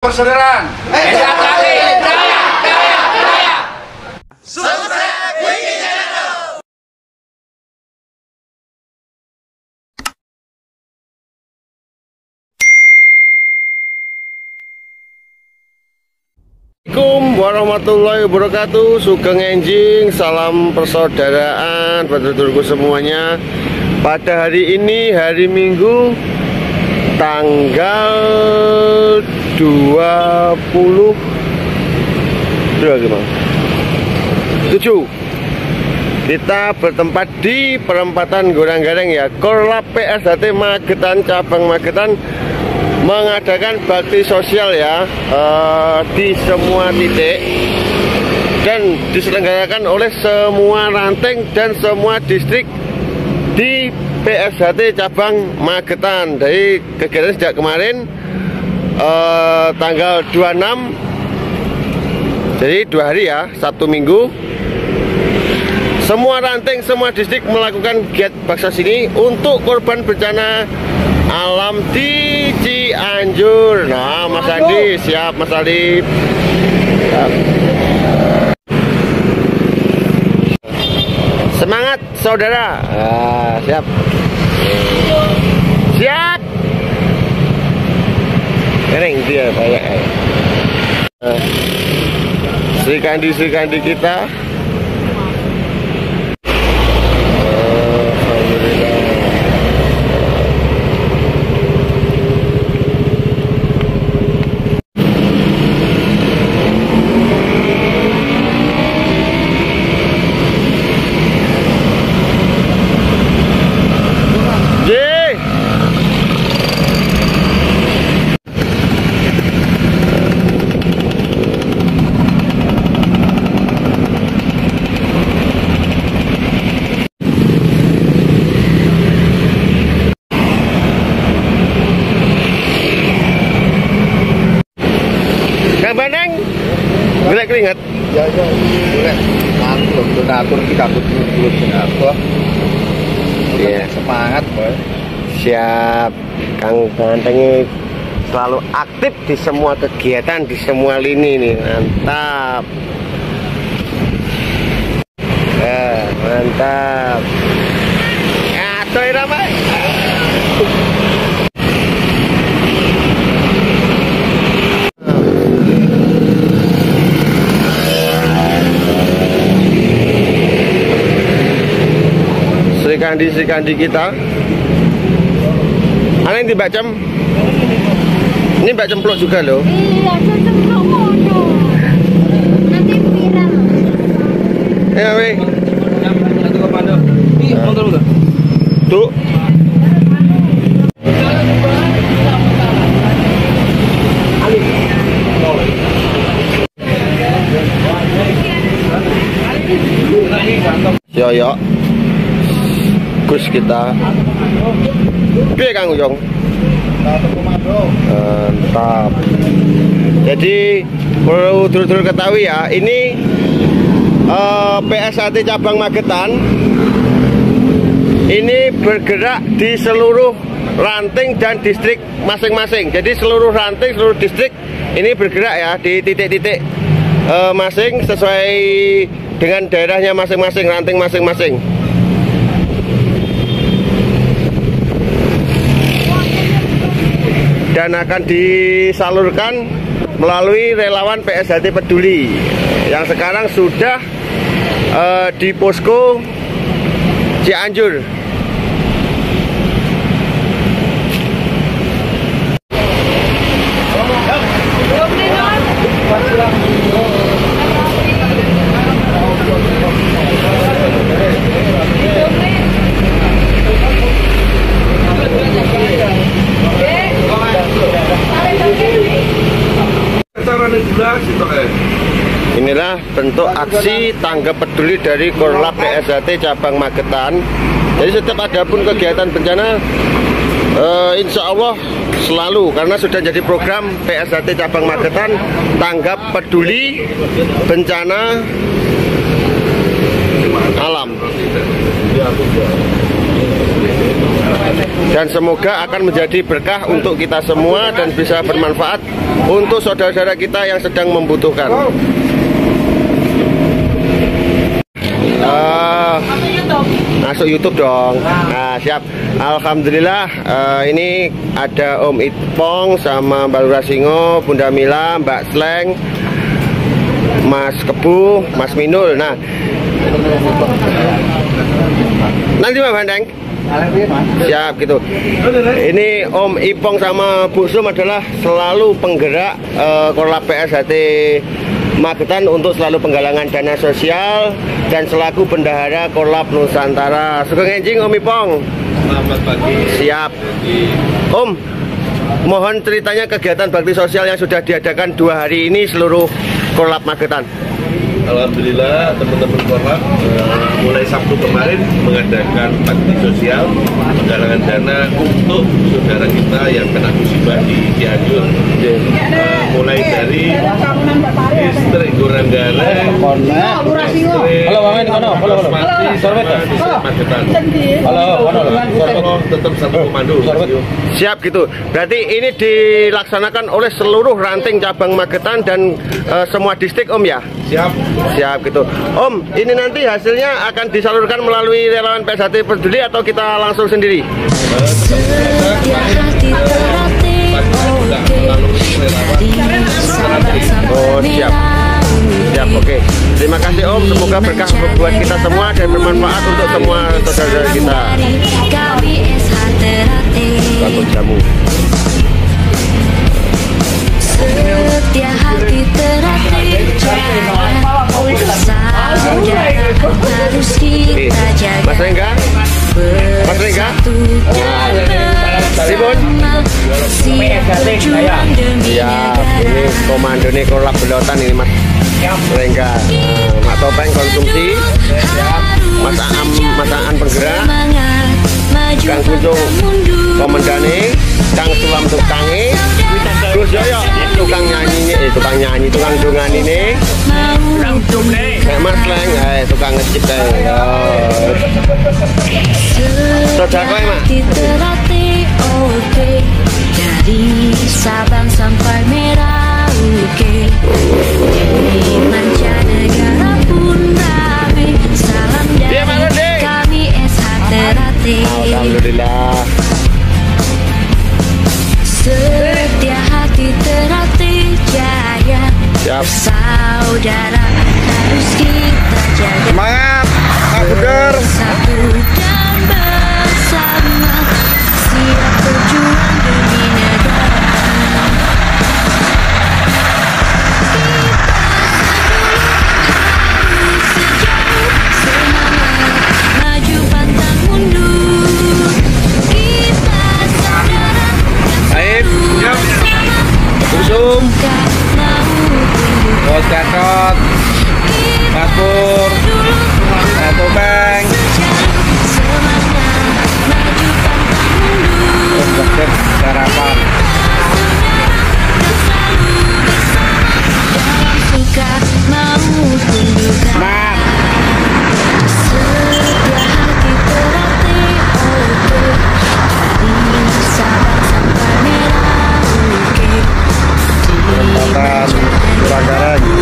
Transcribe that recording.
Persaudaraan. Jaya. Subscribe Wiki Channel. Assalamualaikum warahmatullahi wabarakatuh. Sugeng enjing, salam persaudaraan pendudukku semuanya. Pada hari ini, hari Minggu, tanggal 7 kita bertempat di perempatan Gorang-Gareng ya. Korlap PSHT Magetan cabang Magetan mengadakan bakti sosial ya, di semua titik dan diselenggarakan oleh semua ranting dan semua distrik di PSHT cabang Magetan. Dari kegiatan sejak kemarin tanggal 26, jadi 2 hari ya, Sabtu Minggu, semua ranting, semua distrik melakukan giat baksa sini untuk korban bencana alam di Cianjur. Nah, Mas Adi siap, Mas Adi siap. Semangat saudara. Siap. Siap. Kering dia banyak. Sri Kandi kita. Bandeng, gelek keringat. Ya, boleh. Aku donatur kita butuh apa? Iya, semangat, Boy. Siap. Kang Bandeng selalu aktif di semua kegiatan, di semua lini nih. Mantap. Mantap. Aduh, ramai. Sri Kandi kita. Aneh di Mbak Cem. Ini Mbak Cemplok juga loh. Iya, cemplok mono. Nanti viral. Ya, weh. Tuh. Yo. Gus kita. Piye Kang Uyong? Mantap. Jadi perlu dulu ketahui ya, ini PSHT cabang Magetan ini bergerak di seluruh ranting dan distrik masing-masing. Jadi seluruh ranting, seluruh distrik ini bergerak ya di titik-titik masing sesuai dengan daerahnya masing-masing, ranting masing-masing. Dan akan disalurkan melalui relawan PSHT Peduli yang sekarang sudah di posko Cianjur. Inilah bentuk aksi tanggap peduli dari Korlap PSHT cabang Magetan. Jadi setiap ada pun kegiatan bencana, insya Allah selalu, karena sudah jadi program PSHT cabang Magetan tanggap peduli bencana alam. dan semoga akan menjadi berkah untuk kita semua dan bisa bermanfaat untuk saudara-saudara kita yang sedang membutuhkan. Masuk YouTube dong. Nah, siap. Alhamdulillah, ini ada Om Ipong sama Mbak Lurah Singo, Bunda Mila, Mbak Sleng, Mas Kebu, Mas Minul. Nah, nanti Mbak Bandeng. Siap gitu. Ini Om Ipong sama Bu Sum adalah selalu penggerak Korlap PSHT Magetan untuk selalu penggalangan dana sosial dan selaku bendahara Korlap Nusantara. Sugeng enjing Om Ipong. Selamat pagi. Siap. Om, mohon ceritanya kegiatan bakti sosial yang sudah diadakan 2 hari ini seluruh Korlap Magetan. Alhamdulillah teman-teman Korlap mulai Sabtu kemarin mengadakan bakti sosial penggalangan dana untuk saudara kita yang kena musibah di Cianjur. Mulai dari distrik Goranggare, tetap satu komando. Siap gitu. Berarti ini dilaksanakan oleh seluruh ranting cabang Magetan dan semua distrik Om ya? Siap. Siap gitu. Om, ini nanti hasilnya akan disalurkan melalui relawan PSHT Peduli atau kita langsung sendiri? Oh, siap. Siap, oke. Terima kasih Om, semoga berkah buat kita semua dan bermanfaat untuk semua saudara kita. Satu jamu. Setia hati terhati harus kita jaga. Mas Rengga? Mas Rengga? Sibun? Iya, ini komando nih Korlap Belotan ini Mas Rengga. Mak Topeng konsumsi, Mas Aan penggerak, Kang Kuncung komandane, Kang Sulam tukange, Gus Yoyo tukang nyanyi, tukang dongan ini, Mas Sleng, tukang ngecip Sodako Mak. Dari Sabang sampai Merauke, di mancanegara pun rame. Salam dari kami SHTRT. Alhamdulillah. Setia hati terhati jaya. Siap. Saudara harus kita jaga. Semangat, Pak Buder. Satu dan bersama, siap berjuang demi negara. Maju pantang mundur. Kita saudara Baik, siap. Usum, Bos Gatot, Mas Pur, Mas Topeng, Dokter Sarapan. Kuranggaran.